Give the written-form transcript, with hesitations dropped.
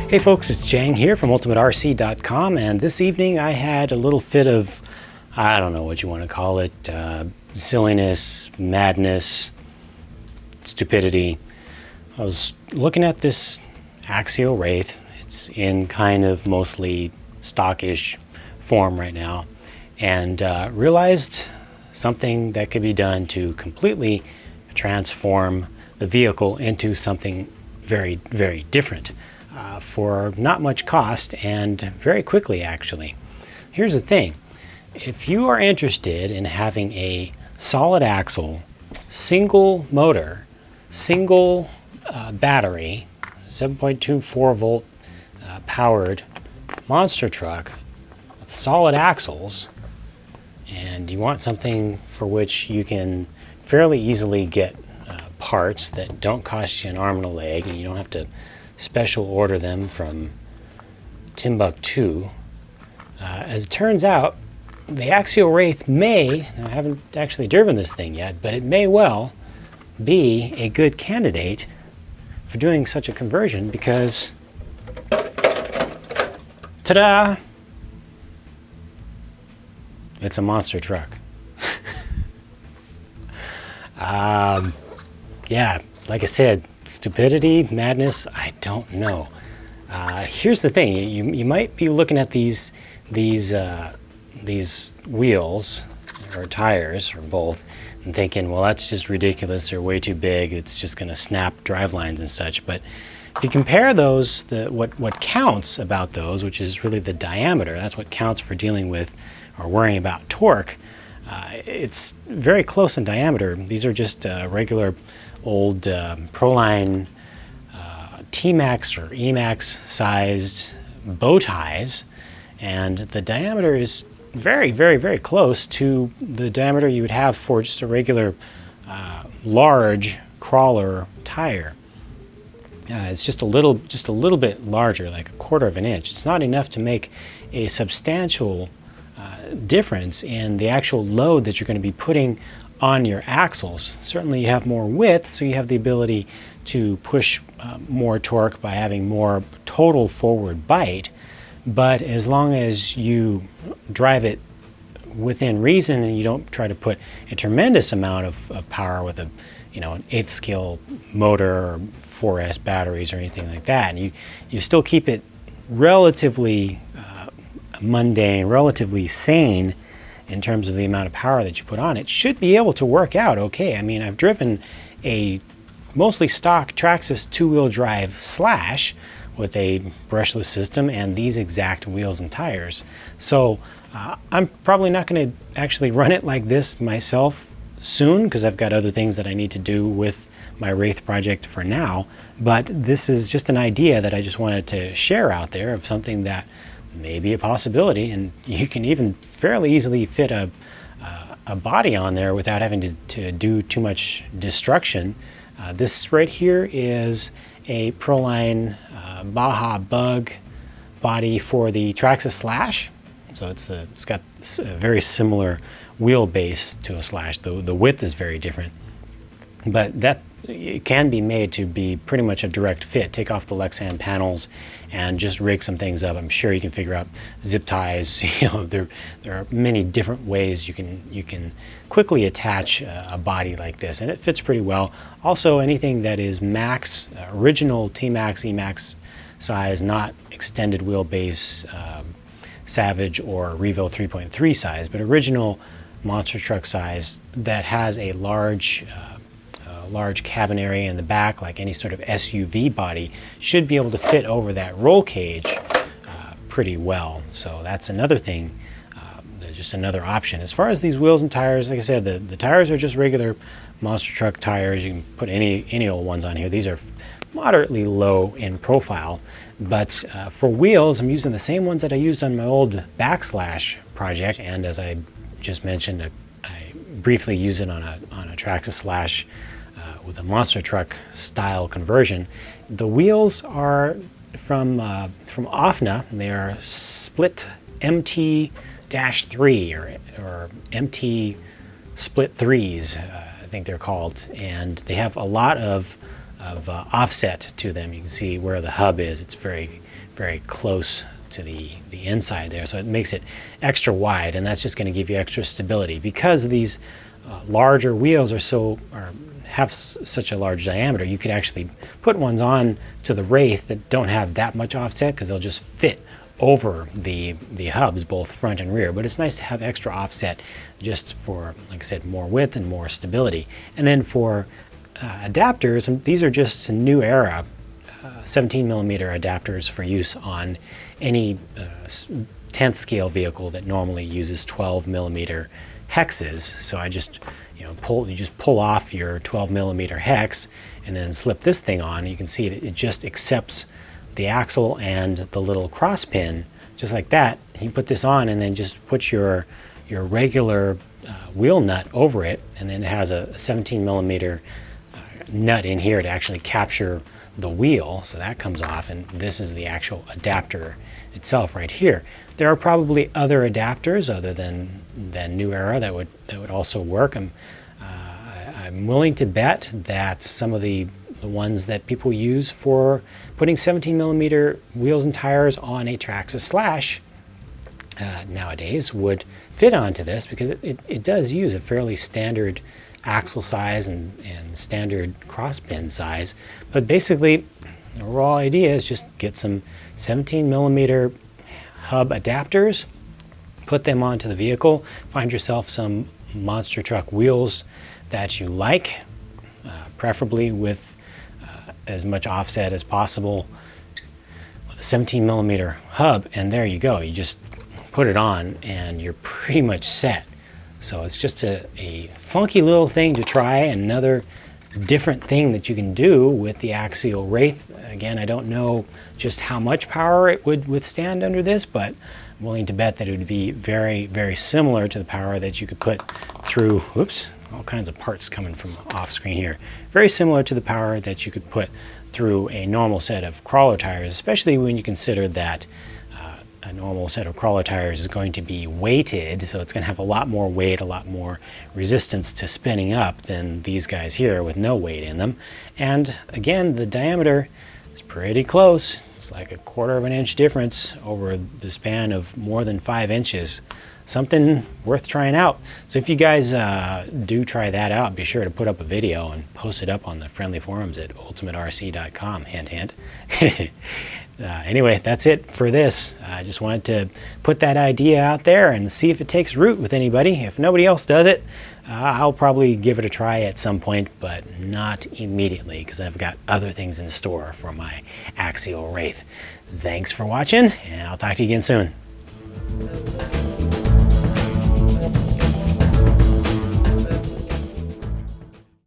Hey folks, it's Jang here from UltimateRC.com, and this evening I had a little fit of, I don't know what you want to call it, silliness, madness, stupidity. I was looking at this Axial Wraith. It's in kind of mostly stockish form right now, and realized something that could be done to completely transform the vehicle into something very, very different for not much cost and very quickly, actually. Here's the thing. If you are interested in having a solid axle, single motor, single battery, 7.24 volt powered monster truck with solid axles, and you want something for which you can fairly easily get parts that don't cost you an arm and a leg, and you don't have to special order them from Timbuktu. As it turns out, the Axial Wraith may, I haven't actually driven this thing yet, but it may well be a good candidate for doing such a conversion because, ta-da, it's a monster truck. Yeah, like I said, stupidity, madness, I don't know. Here's the thing, you might be looking at these wheels or tires or both and thinking, well, that's just ridiculous, they're way too big, it's just going to snap drive lines and such. But if you compare those, what counts about those, which is really the diameter, that's what counts for dealing with or worrying about torque, it's very close in diameter. These are just regular old Proline T-Max or E-Max sized bow ties, and the diameter is very, very, very close to the diameter you would have for just a regular large crawler tire. It's just a little bit larger, like 1/4 of an inch. It's not enough to make a substantial difference in the actual load that you're going to be putting on your axles. Certainly you have more width, so you have the ability to push more torque by having more total forward bite, but as long as you drive it within reason and you don't try to put a tremendous amount of power with an 1/8 scale motor or 4S batteries or anything like that, and you still keep it relatively mundane, relatively sane in terms of the amount of power that you put on, it should be able to work out okay. I mean, I've driven a mostly stock Traxxas 2-wheel drive Slash with a brushless system and these exact wheels and tires. So I'm probably not going to actually run it like this myself soon because I've got other things that I need to do with my Wraith project for now. But this is just an idea that I just wanted to share out there of something that may be a possibility, and you can even fairly easily fit a body on there without having to do too much destruction. This right here is a Proline Baja bug body for the Traxxas Slash. So it's got a very similar wheelbase to a Slash. The width is very different, but it can be made to be pretty much a direct fit. Take off the Lexan panels and just rig some things up. I'm sure you can figure out zip ties. There are many different ways you can quickly attach a body like this, and it fits pretty well. Also, anything that is max, original T-Max, E-Max size, not extended wheelbase, Savage or Revo 3.3 size, but original monster truck size that has a large cabin area in the back, like any sort of SUV body, should be able to fit over that roll cage pretty well. So that's another thing, just another option. As far as these wheels and tires, like I said, the tires are just regular monster truck tires. You can put any old ones on here. These are moderately low in profile, but for wheels, I'm using the same ones that I used on my old Backslash project, and as I just mentioned, I briefly use it on a Traxxas Slash with a monster truck style conversion. The wheels are from OFNA, and they are split MT-3 or MT split 3s, I think they're called, and they have a lot of offset to them. You can see where the hub is. It's very, very close to the inside there, so it makes it extra wide, and that's just going to give you extra stability. Because these larger wheels have such a large diameter, you could actually put ones on to the Wraith that don't have that much offset, because they'll just fit over the hubs, both front and rear. But it's nice to have extra offset just for, like I said, more width and more stability. And then for adapters, and these are just new era 17 millimeter adapters for use on any 10th scale vehicle that normally uses 12 millimeter hexes. So I just, you just pull off your 12 millimeter hex and then slip this thing on. You can see it just accepts the axle and the little cross pin just like that. You put this on and then just put your regular wheel nut over it, and then it has a 17 millimeter nut in here to actually capture the wheel, so that comes off, and this is the actual adapter itself right here. There are probably other adapters other than New Era that would also work. I'm willing to bet that some of the ones that people use for putting 17 millimeter wheels and tires on a Traxxas Slash nowadays would fit onto this, because it does use a fairly standard axle size and standard cross pin size. But basically the raw idea is just get some 17 millimeter hub adapters, put them onto the vehicle, find yourself some monster truck wheels that you like, preferably with as much offset as possible, with a 17 millimeter hub, and there you go. You just put it on and you're pretty much set. So it's just a funky little thing to try, another different thing that you can do with the Axial Wraith. Again, I don't know just how much power it would withstand under this, but I'm willing to bet that it would be very, very similar to the power that you could put through, whoops, all kinds of parts coming from off screen here. Very similar to the power that you could put through a normal set of crawler tires, especially when you consider that a normal set of crawler tires is going to be weighted, so it's going to have a lot more weight, a lot more resistance to spinning up than these guys here with no weight in them. And again, the diameter is pretty close. It's like a 1/4 of an inch difference over the span of more than 5 inches. Something worth trying out. So if you guys do try that out, be sure to put up a video and post it up on the friendly forums at ultimaterc.com. Hint, hint. Anyway, that's it for this. I just wanted to put that idea out there and see if it takes root with anybody. If nobody else does it, I'll probably give it a try at some point, but not immediately, because I've got other things in store for my Axial Wraith. Thanks for watching, and I'll talk to you again soon.